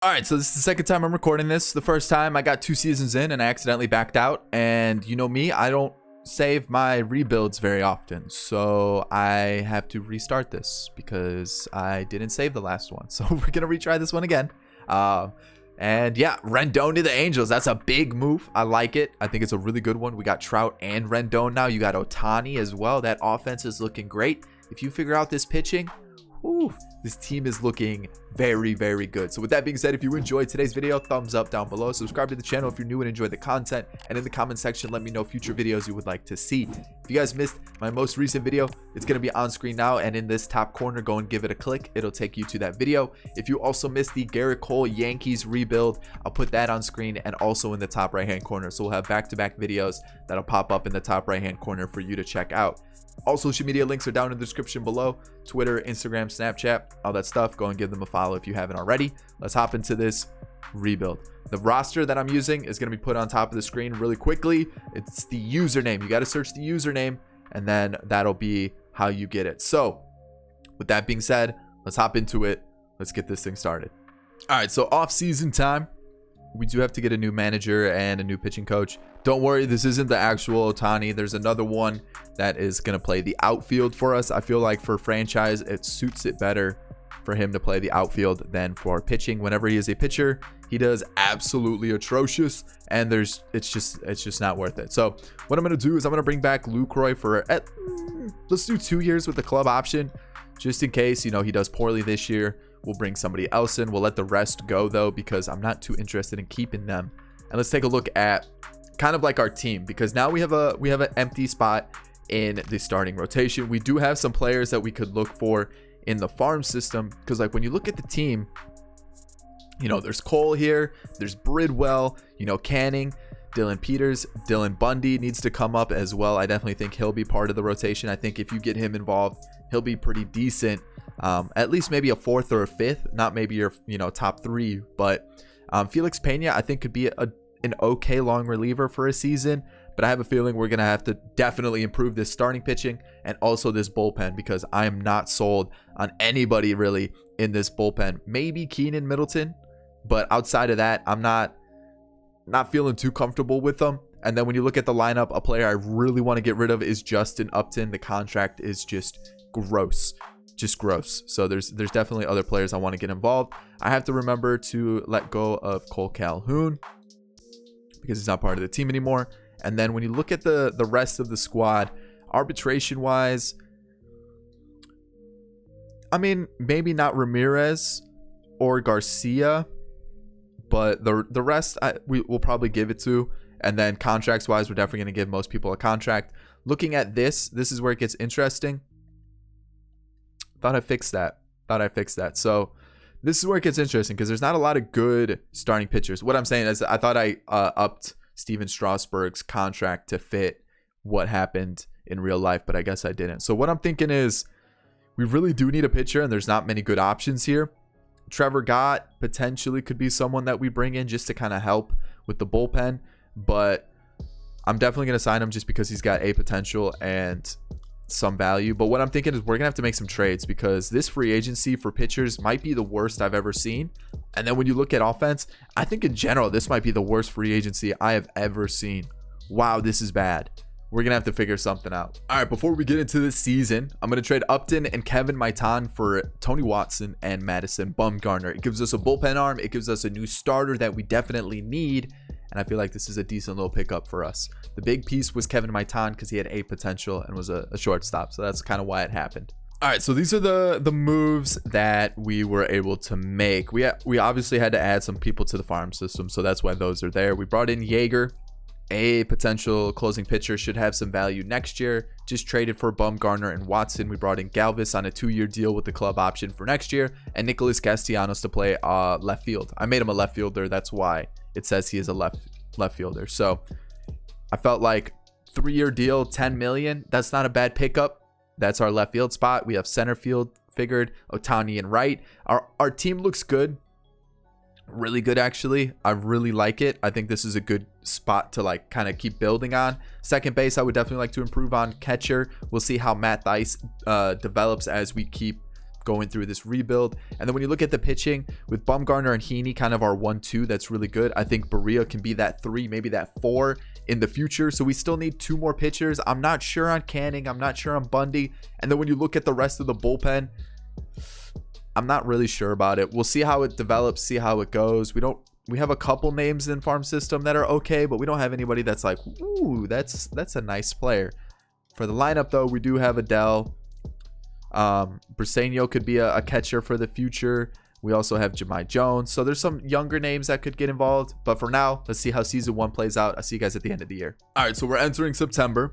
All right, so this is the second time I'm recording this. The first time I got 2 seasons in and I accidentally backed out. And you know me, I don't save my rebuilds very often. So I have to restart this because I didn't save the last one. So we're going to retry this one again. And yeah, Rendon to the Angels. That's a big move. I like it. I think it's a really good one. We got Trout and Rendon now. You got Ohtani as well. That offense is looking great. If you figure out this pitching, whew, this team is looking very, very good. So with that being said, if you enjoyed today's video, thumbs up down below. Subscribe to the channel if you're new and enjoy the content. And in the comment section, let me know future videos you would like to see. If you guys missed my most recent video, it's going to be on screen now. And in this top corner, go and give it a click. It'll take you to that video. If you also missed the Garrett Cole Yankees rebuild, I'll put that on screen and also in the top right-hand corner. So we'll have back-to-back videos that'll pop up in the top right-hand corner for you to check out. All social media links are down in the description below. Twitter, Instagram, Snapchat, all that stuff. Go and give them a follow if you haven't already. Let's hop into this rebuild. The roster that I'm using is going to be put on top of the screen really quickly. It's the username. You got to search the username, and then that'll be how you get it. So with that being said, let's hop into it. Let's get this thing started. All right, so off-season time. We do have to get a new manager and a new pitching coach. Don't worry, this isn't the actual Ohtani. There's another one that is going to play the outfield for us. I feel like for franchise, it suits it better for him to play the outfield than for pitching. Whenever he is a pitcher, he does absolutely atrocious, and it's just not worth it. So what I'm going to do is I'm going to bring back Lucroy for let's do 2 years with the club option, just in case, you know, he does poorly this year. We'll bring somebody else in. We'll let the rest go though, because I'm not too interested in keeping them. And let's take a look at kind of like our team, because now we have an empty spot in the starting rotation. We do have some players that we could look for in the farm system, because like when you look at the team, you know, there's Cole here, there's Bridwell, you know, Canning, Dylan Peters, Dylan Bundy needs to come up as well. I definitely think he'll be part of the rotation. I think if you get him involved, he'll be pretty decent. At least maybe a 4th or a 5th, not maybe your, you know, top 3, but Felix Pena I think could be an okay long reliever for a season, but I have a feeling we're gonna have to definitely improve this starting pitching and also this bullpen, because I am not sold on anybody really in this bullpen. Maybe Keenan Middleton, but outside of that, I'm not feeling too comfortable with them. And then when you look at the lineup, a player I really want to get rid of is Justin Upton. The contract is just gross. So there's definitely other players I want to get involved. I have to remember to let go of Cole Calhoun because he's not part of the team anymore. And then when you look at the rest of the squad, arbitration wise, I mean, maybe not Ramirez or Garcia, but the rest we will probably give it to. And then contracts wise, we're definitely going to give most people a contract. Looking at this is where it gets interesting. Thought I fixed that. So this is where it gets interesting, because there's not a lot of good starting pitchers. What I'm saying is I thought I upped Steven Strasburg's contract to fit what happened in real life, but I guess I didn't. So what I'm thinking is we really do need a pitcher, and there's not many good options here. Trevor Gott potentially could be someone that we bring in just to kind of help with the bullpen, but I'm definitely going to sign him just because he's got a potential and some value. But what I'm thinking is we're gonna have to make some trades, because this free agency for pitchers might be the worst I've ever seen. And then when you look at offense, I think in general this might be the worst free agency I have ever seen. Wow, this is bad. We're gonna have to figure something out. All right, before we get into this season, I'm gonna trade Upton and Kevin Maitan for Tony Watson and Madison Bumgarner. It gives us a bullpen arm. It gives us a new starter that we definitely need. And I feel like this is a decent little pickup for us. The big piece was Kevin Maitan, because he had a potential and was a shortstop. So that's kind of why it happened. All right, so these are the moves that we were able to make. We obviously had to add some people to the farm system, so that's why those are there. We brought in Yeager, a potential closing pitcher, should have some value next year. Just traded for Bumgarner and Watson. We brought in Galvis on a 2-year deal with the club option for next year, and Nicholas Castellanos to play left field. I made him a left fielder. That's why it says he is a left fielder. So I felt like 3-year deal, $10 million. That's not a bad pickup. That's our left field spot. We have center field figured, Ohtani and right. Our team looks good. Really good, actually. I really like it. I think this is a good spot to like kind of keep building on. Second base, I would definitely like to improve on. Catcher, we'll see how Matt Thaiss develops as we keep going through this rebuild. And then when you look at the pitching with Bumgarner and Heaney, kind of our 1-2, that's really good. I think Berea can be that 3, maybe that 4 in the future. So we still need 2 more pitchers. I'm not sure on Canning. I'm not sure on Bundy. And then when you look at the rest of the bullpen, I'm not really sure about it. We'll see how it develops, see how it goes. We have a couple names in farm system that are okay, but we don't have anybody that's like, ooh, that's a nice player. For the lineup, though, we do have Adele. Briseño could be a catcher for the future. We also have Jahmai Jones. So there's some younger names that could get involved. But for now, let's see how season 1 plays out. I'll see you guys at the end of the year. All right, so we're entering September.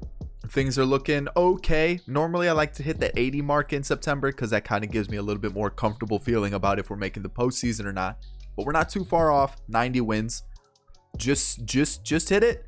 Things are looking okay. Normally, I like to hit the 80 mark in September because that kind of gives me a little bit more comfortable feeling about if we're making the postseason or not. But we're not too far off. 90 wins. Just hit it.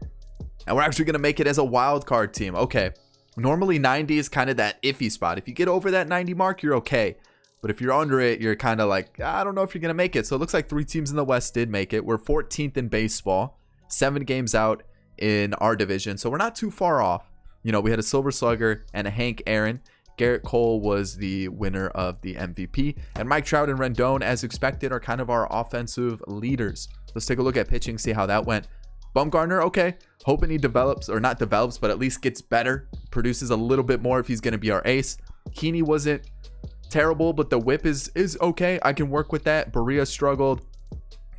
And we're actually going to make it as a wild card team. Okay. Normally 90 is kind of that iffy spot. If you get over that 90 mark, you're okay. But if you're under it, you're kind of like, I don't know if you're going to make it. So it looks like 3 teams in the West did make it. We're 14th in baseball, 7 games out in our division. So we're not too far off. You know, we had a Silver Slugger and a Hank Aaron. Garrett Cole was the winner of the MVP. And Mike Trout and Rendon, as expected, are kind of our offensive leaders. Let's take a look at pitching, see how that went. Bumgarner, okay. Hoping he develops, or not develops, but at least gets better. Produces a little bit more if he's going to be our ace. Heaney wasn't terrible, but the whip is okay. I can work with that. Berea struggled.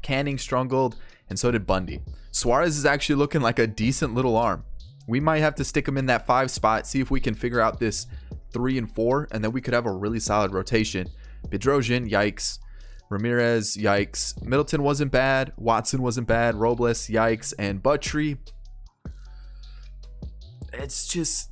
Canning struggled. And so did Bundy. Suarez is actually looking like a decent little arm. We might have to stick him in that 5 spot. See if we can figure out this 3 and 4. And then we could have a really solid rotation. Bedrosian, yikes. Ramirez, yikes. Middleton wasn't bad. Watson wasn't bad. Robles, yikes. And Buttrey, it's just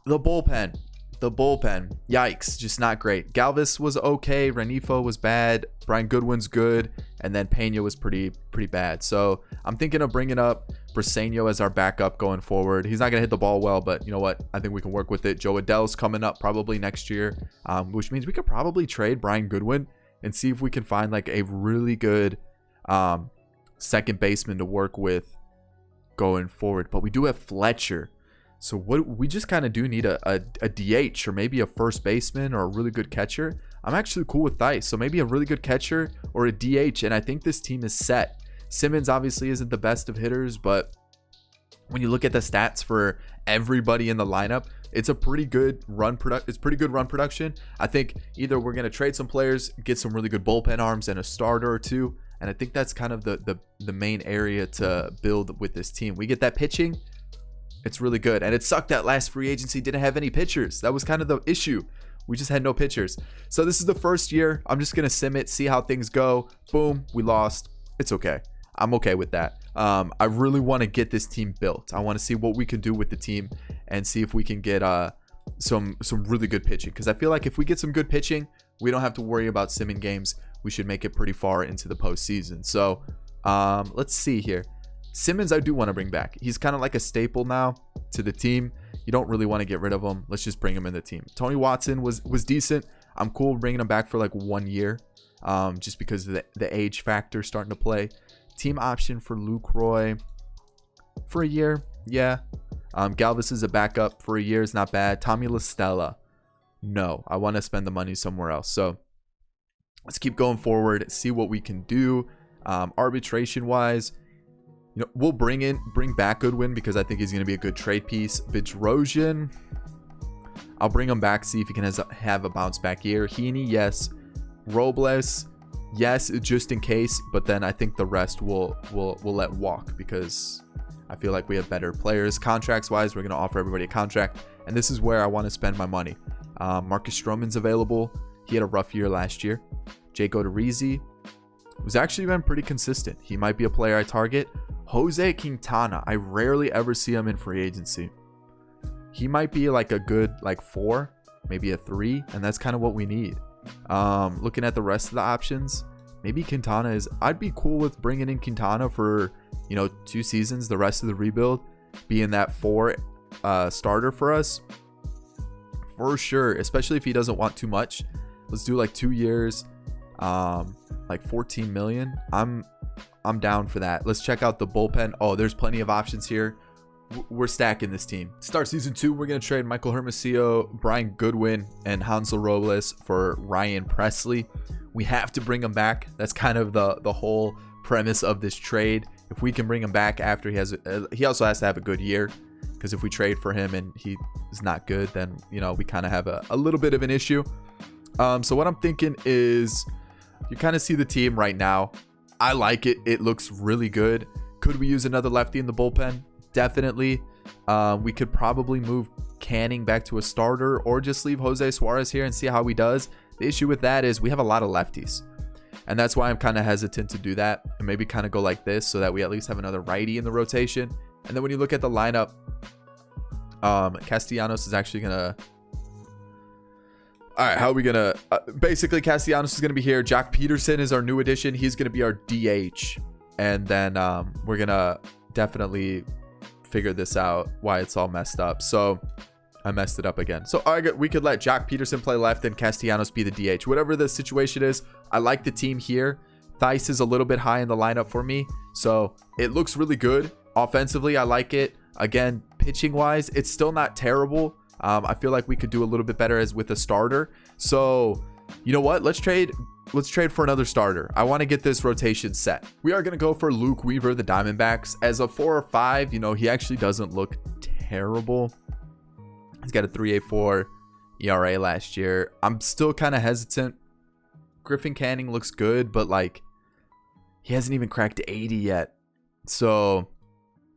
the bullpen. The bullpen, yikes. Just not great. Galvis was okay. Renifo was bad. Brian Goodwin's good. And then Pena was pretty bad. So I'm thinking of bringing up Briseño as our backup going forward. He's not going to hit the ball well, but you know what? I think we can work with it. Joe Adele's coming up probably next year, which means we could probably trade Brian Goodwin and see if we can find like a really good second baseman to work with going forward. But we do have Fletcher. So what we just kind of do need a DH or maybe a first baseman or a really good catcher. I'm actually cool with Theis. So maybe a really good catcher or a DH. And I think this team is set. Simmons obviously isn't the best of hitters, but when you look at the stats for everybody in the lineup, it's a pretty good run production. I think either we're going to trade some players, get some really good bullpen arms and a starter or 2. And I think that's kind of the main area to build with this team. We get that pitching. It's really good. And it sucked that last free agency didn't have any pitchers. That was kind of the issue. We just had no pitchers. So this is the first year. I'm just going to sim it, see how things go. Boom, we lost. It's okay. I'm okay with that. I really want to get this team built. I want to see what we can do with the team and see if we can get some really good pitching. Because I feel like if we get some good pitching, we don't have to worry about simming games. We should make it pretty far into the postseason. So let's see here. Simmons, I do want to bring back. He's kind of like a staple now to the team. You don't really want to get rid of him. Let's just bring him in the team. Tony Watson was decent. I'm cool bringing him back for like 1 year, just because of the age factor starting to play. Team option for Luke Roy for a year. Yeah. Galvis is a backup for a year. Is not bad. Tommy La Stella. No, I want to spend the money somewhere else. So let's keep going forward. See what we can do. Arbitration wise, you know, we'll bring back Goodwin because I think he's going to be a good trade piece. Bedrosian, I'll bring him back. See if he can have a bounce back year. Heaney, yes. Robles, yes, just in case, but then I think the rest we'll let walk because I feel like we have better players. Contracts wise, we're going to offer everybody a contract, and this is where I want to spend my money. Marcus Stroman's available. He had a rough year last year. Jake Odorizzi was actually been pretty consistent. He might be a player I target. Jose Quintana, I rarely ever see him in free agency. He might be like a good 4, maybe a 3, and that's kind of what we need. Looking at the rest of the options, maybe Quintana is, I'd be cool with bringing in Quintana for, 2 seasons, the rest of the rebuild, being that 4 starter for us for sure, especially if he doesn't want too much. Let's do like 2 years, like 14 million. I'm down for that. Let's check out the bullpen. Oh, there's plenty of options here. we're stacking this team. Start season 2, we're going to trade Michael Hermosillo, Brian Goodwin, and Hansel Robles for Ryan Presley. We have to bring him back. That's kind of the whole premise of this trade. If we can bring him back after he also has to have a good year, because if we trade for him and he is not good, then, you know, we kind of have a little bit of an issue. So what I'm thinking is, you kind of see the team right now. I like it. It looks really good. Could we use another lefty in the bullpen? Definitely. We could probably move Canning back to a starter, or just leave Jose Suarez here and see how he does. The issue with that is we have a lot of lefties, and that's why I'm kind of hesitant to do that, and maybe kind of go like this so that we at least have another righty in the rotation. And then when you look at the lineup, Castellanos is actually gonna... All right, how are we gonna... basically, Castellanos is gonna be here. Jock Peterson is our new addition. He's gonna be our DH, and then we're gonna definitely figure this out, why it's all messed up. So I messed it up again. So we could let Jock Peterson play left and Castellanos be the DH. Whatever the situation is, I like the team here. Theis is a little bit high in the lineup for me, so it looks really good. Offensively, I like it. Again, pitching wise, it's still not terrible. I feel like we could do a little bit better as with a starter. So you know what? Let's trade for another starter. I want to get this rotation set. We are going to go for Luke Weaver, the Diamondbacks. As a 4 or 5, you know, he actually doesn't look terrible. He's got a 3.84 ERA last year. I'm still kind of hesitant. Griffin Canning looks good, but like, he hasn't even cracked 80 yet. So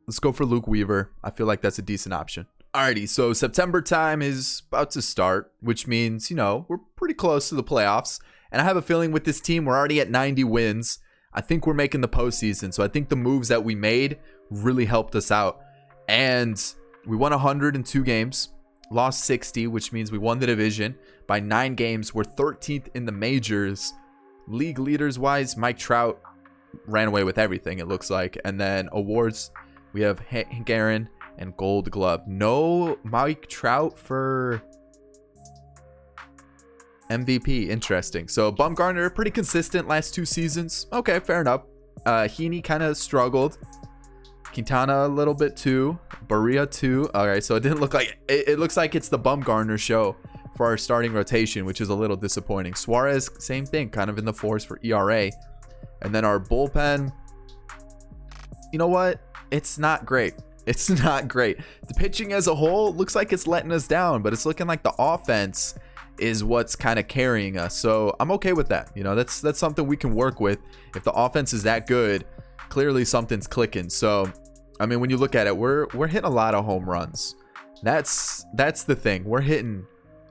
let's go for Luke Weaver. I feel like that's a decent option. Alrighty, so September time is about to start, which means, you know, we're pretty close to the playoffs. And I have a feeling with this team, we're already at 90 wins. I think we're making the postseason. So I think the moves that we made really helped us out. And we won 102 games, lost 60, which means we won the division by 9 games. We're 13th in the majors. League leaders wise, Mike Trout ran away with everything, it looks like. And then awards, we have Hank Aaron and Gold Glove. No Mike Trout for MVP. Interesting. So Bumgarner, pretty consistent last 2 seasons. Okay, fair enough. Heaney kind of struggled. Quintana a little bit too. Barria too. Alright, so it didn't look like... It looks like it's the Bumgarner show for our starting rotation, which is a little disappointing. Suarez, same thing. Kind of in the 4s for ERA. And then our bullpen... You know what? It's not great. It's not great. The pitching as a whole looks like it's letting us down, but it's looking like the offense is what's kind of carrying us. So I'm okay with that. You know, that's something we can work with. If the offense is that good, clearly something's clicking. So, I mean, when you look at it, we're hitting a lot of home runs. That's the thing. We're hitting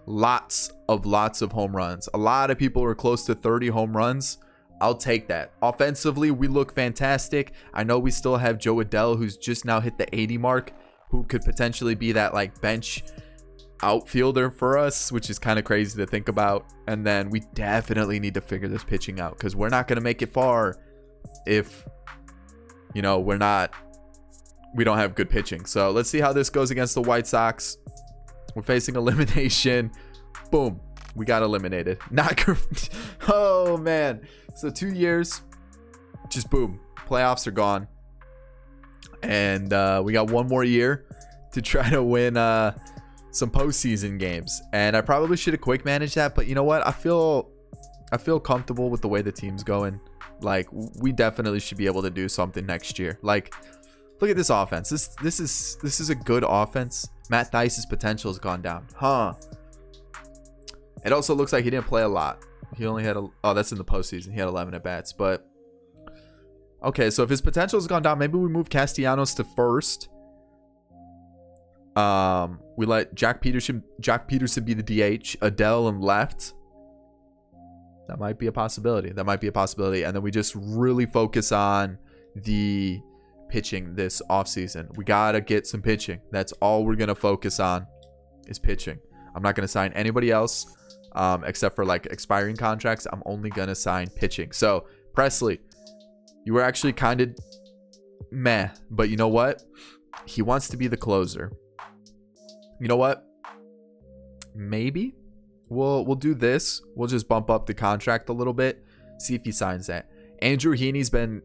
lots of home runs. A lot of people are close to 30 home runs. I'll take that. Offensively, we look fantastic. I know we still have Joe Adell, who's just now hit the 80 mark, who could potentially be that like bench outfielder for us, which is kind of crazy to think about. And then we definitely need to figure this pitching out, because we're not going to make it far if, you know, we don't have good pitching. So let's see how this goes against the White Sox. We're facing elimination. Boom. We got eliminated. Not oh man. So 2 years, just boom, playoffs are gone. And we got 1 more year to try to win some postseason games. And I probably should have quick managed that, but you know what? I feel comfortable with the way the team's going. Like, we definitely should be able to do something next year. Like, look at this offense. This is a good offense. Matt Theis's potential has gone down. Huh. It also looks like he didn't play a lot. He only had oh, that's in the postseason. He had 11 at bats, but okay. So if his potential has gone down, maybe we move Castellanos to first. We let Jock Peterson be the DH. Adell in left. That might be a possibility. And then we just really focus on the pitching this offseason. We gotta get some pitching. That's all we're gonna focus on is pitching. I'm not gonna sign anybody else. Except for like expiring contracts. I'm only gonna sign pitching. So Presley, you were actually kind of meh, but you know what? He wants to be the closer. You know what? Maybe we'll do this. We'll just bump up the contract a little bit. See if he signs that. Andrew Heaney's been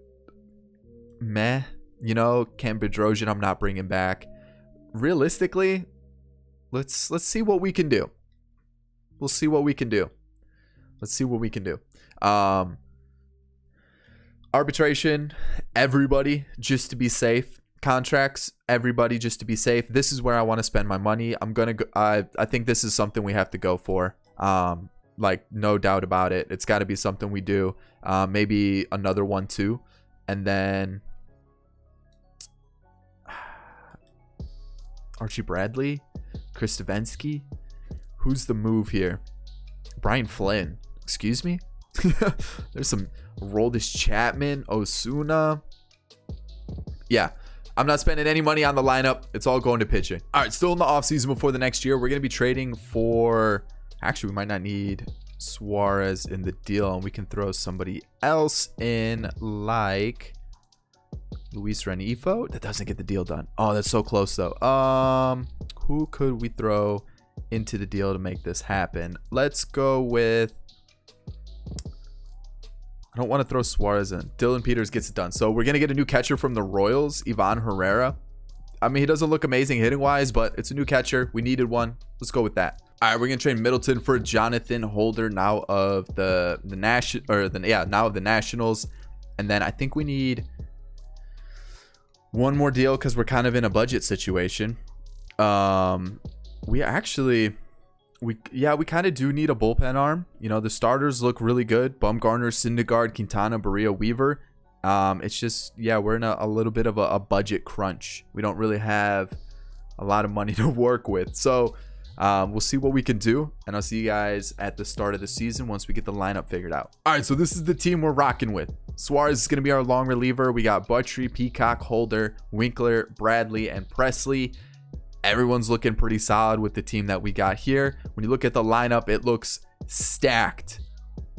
meh. You know, Cam Bedrosian, I'm not bringing back. realistically, let's see what we can do. We'll see what we can do. Let's see what we can do. Arbitration, everybody, just to be safe. Contracts, everybody, just to be safe. This is where I want to spend my money. I'm gonna go. I think this is something we have to go for. Like, no doubt about it. It's got to be something we do. Maybe another one too, and then Archie Bradley, Chris Stevenski. Who's the move here? Brian Flynn. Excuse me. There's some Roldis Chapman, Osuna. Yeah, I'm not spending any money on the lineup. It's all going to pitching. All right, still in the offseason before the next year. We're going to be trading for... Actually, we might not need Suarez in the deal, and we can throw somebody else in, like Luis Renifo. That doesn't get the deal done. Oh, that's so close, though. Who could we throw into the deal to make this happen? Let's go with... I don't want to throw Suarez in. Dylan Peters gets it done. So we're going to get a new catcher from the Royals, Ivan Herrera. I mean, he doesn't look amazing hitting wise, but it's a new catcher. We needed one. Let's go with that. All right, we're going to trade Middleton for Jonathan Holder, now of the Nationals. And then I think we need one more deal because we're kind of in a budget situation. We kind of do need a bullpen arm. You know, the starters look really good. Bumgarner, Syndergaard, Quintana, Barria, Weaver. It's just, yeah, we're in a little bit of a budget crunch. We don't really have a lot of money to work with. So we'll see what we can do. And I'll see you guys at the start of the season once we get the lineup figured out. All right, so this is the team we're rocking with. Suarez is going to be our long reliever. We got Buttrey, Peacock, Holder, Winkler, Bradley, and Presley. Everyone's looking pretty solid with the team that we got here. When you look at the lineup, it looks stacked.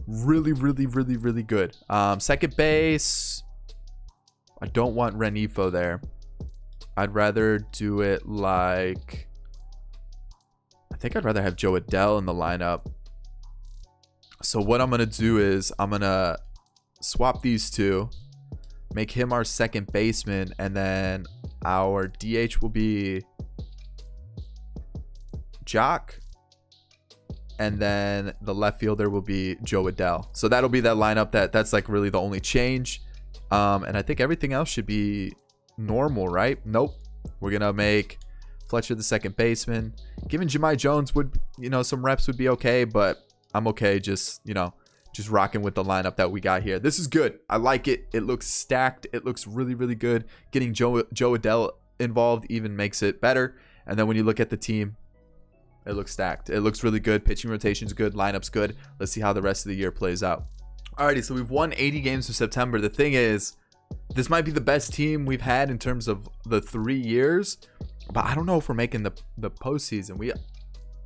Really, really, really, really good. Second base, I don't want Renifo there. I'd rather do it like... I think I'd rather have Joe Adell in the lineup. So what I'm going to do is I'm going to swap these two. Make him our second baseman. And then our DH will be... Jock, and then the left fielder will be Joe Adell. So that'll be that lineup. That's like really the only change. And I think everything else should be normal, right? Nope. We're gonna make Fletcher the second baseman. Giving Jahmai Jones would, some reps would be okay, but I'm okay just rocking with the lineup that we got here. This is good. I like it. It looks stacked. It looks really, really good. Getting Joe Adell involved even makes it better. And then when you look at the team, it looks stacked. It looks really good. Pitching rotation's good. Lineup's good. Let's see how the rest of the year plays out. Alrighty, so we've won 80 games for September. The thing is, this might be the best team we've had in terms of the 3 years, but I don't know if we're making the postseason.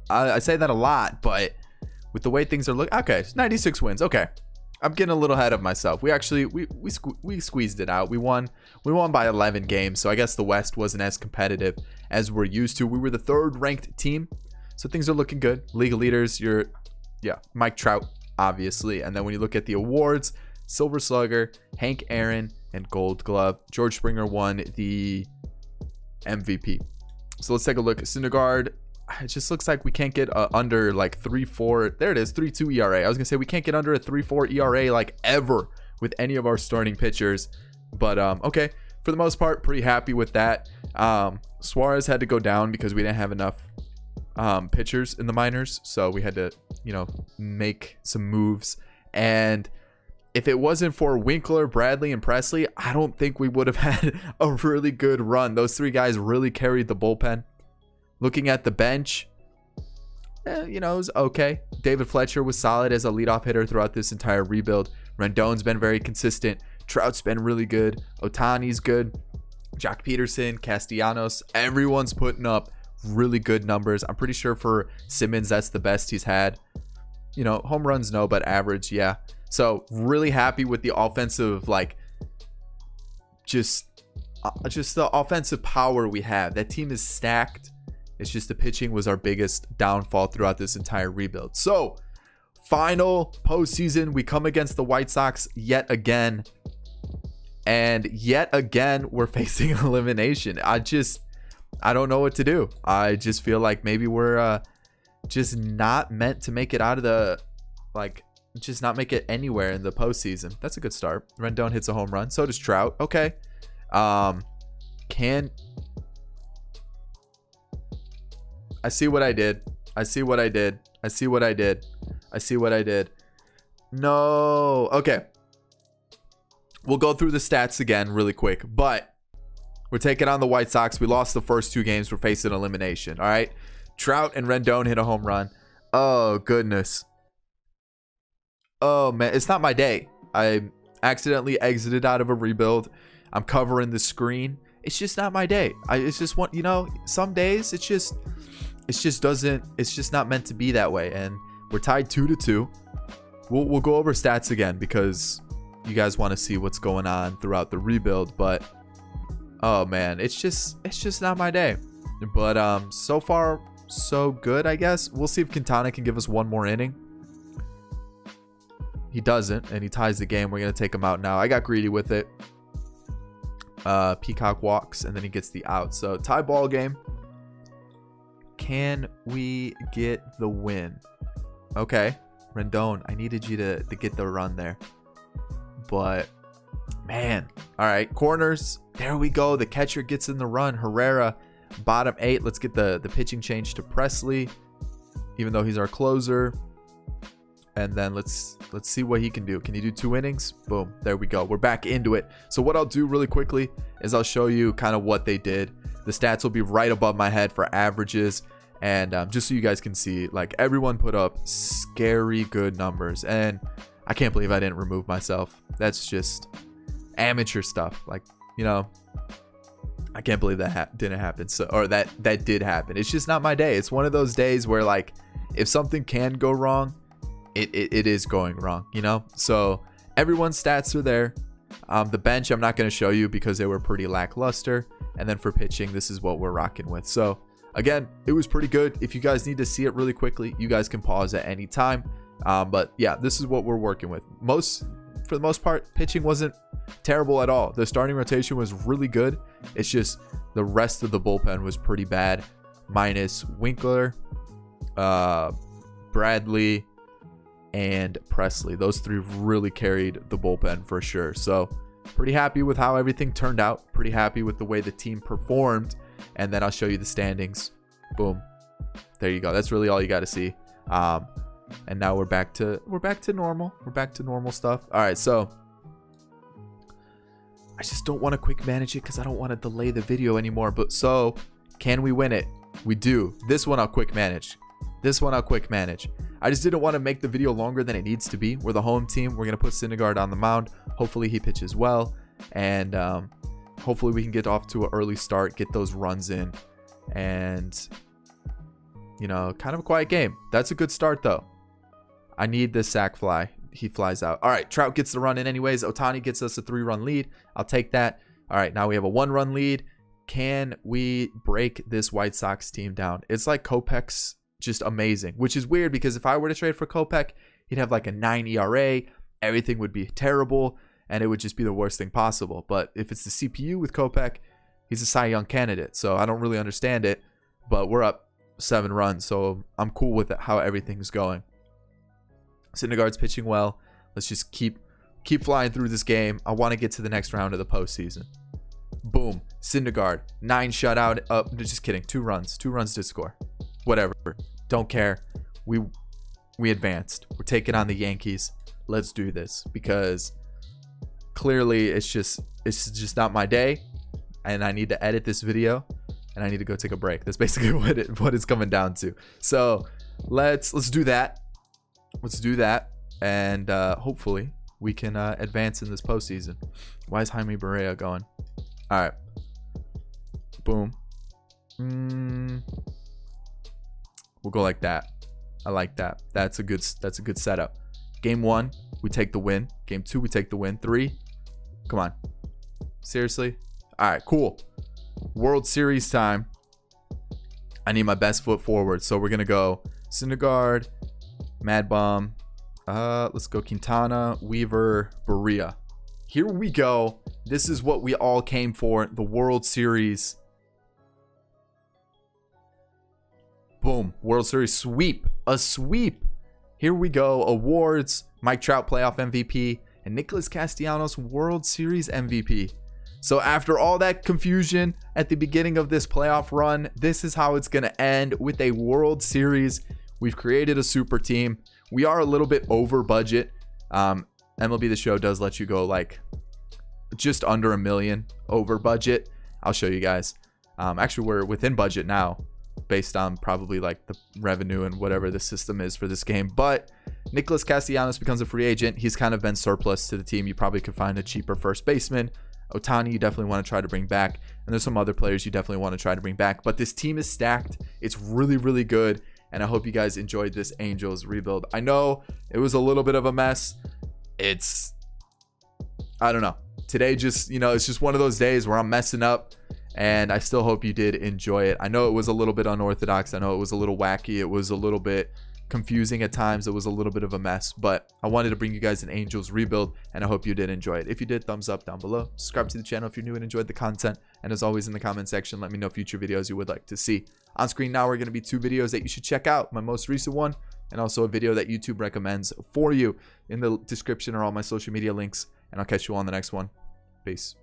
I say that a lot, but with the way things are looking, okay, 96 wins. Okay, I'm getting a little ahead of myself. We actually we squeezed it out. We won by 11 games, so I guess the West wasn't as competitive as we're used to. We were the 3rd ranked team. So things are looking good. League leaders, Mike Trout, obviously. And then when you look at the awards, Silver Slugger, Hank Aaron, and Gold Glove. George Springer won the MVP. So let's take a look at Syndergaard. It just looks like we can't get under like 3.4. There it is, 3.2 ERA. I was going to say we can't get under a 3.4 ERA like ever with any of our starting pitchers. But okay, for the most part, pretty happy with that. Suarez had to go down because we didn't have enough pitchers in the minors, so we had to make some moves. And if it wasn't for Winkler, Bradley, and Presley, I don't think we would have had a really good run. Those 3 guys really carried the bullpen. Looking at the bench, it was okay. David Fletcher was solid as a leadoff hitter throughout this entire rebuild. Rendon's been very consistent. Trout's been really good. Ohtani's good. Jock Peterson, Castellanos, everyone's putting up really good numbers. I'm pretty sure for Simmons, that's the best he's had. Home runs, no, but average, yeah. So really happy with the offensive, just the offensive power we have. That team is stacked. It's just the pitching was our biggest downfall throughout this entire rebuild. So final postseason, we come against the White Sox yet again. And yet again, we're facing elimination. I don't know what to do. I just feel like maybe we're just not meant to make it out of the, like, just not make it anywhere in the postseason. That's a good start. Rendon hits a home run. So does Trout. Okay. Can I see what I did? I see what I did. I see what I did. I see what I did. No. Okay. We'll go through the stats again really quick, but we're taking on the White Sox. We lost the first 2 games. We're facing elimination. All right. Trout and Rendon hit a home run. Oh, goodness. Oh, man. It's not my day. I accidentally exited out of a rebuild. I'm covering the screen. It's just not my day. It's just one, you know, some days it's just not meant to be that way. And we're tied 2-2. We'll go over stats again because you guys want to see what's going on throughout the rebuild. But, oh, man, it's just not my day. But so far, so good, I guess. We'll see if Quintana can give us one more inning. He doesn't, and he ties the game. We're going to take him out now. I got greedy with it. Peacock walks, and then he gets the out. So, tie ball game. Can we get the win? Okay. Rendon, I needed you to get the run there. But, man. All right, corners. There we go. The catcher gets in the run. Herrera, bottom 8. Let's get the pitching change to Presley, even though he's our closer. And then let's see what he can do. Can he do 2 innings? Boom. There we go. We're back into it. So what I'll do really quickly is I'll show you kind of what they did. The stats will be right above my head for averages. And just so you guys can see, like, everyone put up scary good numbers. And I can't believe I didn't remove myself. That's just amateur stuff. Like, you know, I can't believe that didn't happen. So, or that did happen. It's just not my day. It's one of those days where, like, if something can go wrong, it is going wrong, you know? So everyone's stats are there. The bench I'm not going to show you because they were pretty lackluster. And then for pitching, this is what we're rocking with. So again, it was pretty good. If you guys need to see it really quickly, you guys can pause at any time. But yeah, this is what we're working with. For the most part, pitching wasn't terrible at all. The starting rotation was really good. It's just the rest of the bullpen was pretty bad, minus Winkler, Bradley, and Presley. Those 3 really carried the bullpen for sure. So pretty happy with how everything turned out. Pretty happy with the way the team performed. And then I'll show you the standings. Boom. There you go. That's really all you got to see. And now we're back to normal. We're back to normal stuff. All right. So I just don't want to quick manage it because I don't want to delay the video anymore. But so can we win it? We do. This one I'll quick manage. I just didn't want to make the video longer than it needs to be. We're the home team. We're going to put Syndergaard on the mound. Hopefully he pitches well. And hopefully we can get off to an early start, get those runs in. And, you know, kind of a quiet game. That's a good start, though. I need this sac fly. He flies out. All right, Trout gets the run in anyways. Ohtani gets us a 3-run lead. I'll take that. All right, now we have a 1-run lead. Can we break this White Sox team down? It's like Kopech's just amazing, which is weird because if I were to trade for Kopech, he'd have like a 9 ERA. Everything would be terrible, and it would just be the worst thing possible. But if it's the CPU with Kopech, he's a Cy Young candidate. So I don't really understand it, but we're up 7 runs, so I'm cool with how everything's going. Syndergaard's pitching well. Let's just keep flying through this game. I want to get to the next round of the postseason. Boom. Syndergaard, 9 shutout. Just kidding. 2 runs. 2 runs to score. Whatever. Don't care. We advanced. We're taking on the Yankees. Let's do this because clearly it's just not my day, and I need to edit this video, and I need to go take a break. That's basically what it's coming down to. So let's do that. Let's do that, and hopefully we can advance in this postseason. Why is Jaime Barrea going? All right. Boom. We'll go like that. I like that. That's a good setup. Game 1, we take the win. Game 2, we take the win. 3. Come on. Seriously? All right, cool. World Series time. I need my best foot forward. So we're going to go Syndergaard, Mad Bomb. Let's go Quintana, Weaver, Barria. Here we go. This is what we all came for. The World Series. Boom. World Series sweep. A sweep. Here we go. Awards. Mike Trout playoff MVP and Nicholas Castellanos World Series MVP. So after all that confusion at the beginning of this playoff run, this is how it's going to end with a World Series. We've created a super team. We are a little bit over budget. MLB The Show does let you go like just under $1 million over budget. I'll show you guys. Actually, we're within budget now based on probably like the revenue and whatever the system is for this game. But Nicholas Castellanos becomes a free agent. He's kind of been surplus to the team. You probably could find a cheaper first baseman. Ohtani, you definitely want to try to bring back. And there's some other players you definitely want to try to bring back. But this team is stacked. It's really, really good. And I hope you guys enjoyed this Angels rebuild. I know it was a little bit of a mess. I don't know. Today just, it's just one of those days where I'm messing up. And I still hope you did enjoy it. I know it was a little bit unorthodox. I know it was a little wacky. It was a little bit confusing at times. It was a little bit of a mess, but I wanted to bring you guys an Angels rebuild, and I hope you did enjoy it. If you did, thumbs up down below. Subscribe to the channel if you're new and enjoyed the content. And as always, in the comment section, let me know future videos you would like to see. On screen now are going to be 2 videos that you should check out. My most recent one, and also a video that YouTube recommends for you. In the description are all my social media links, and I'll catch you on the next one. Peace.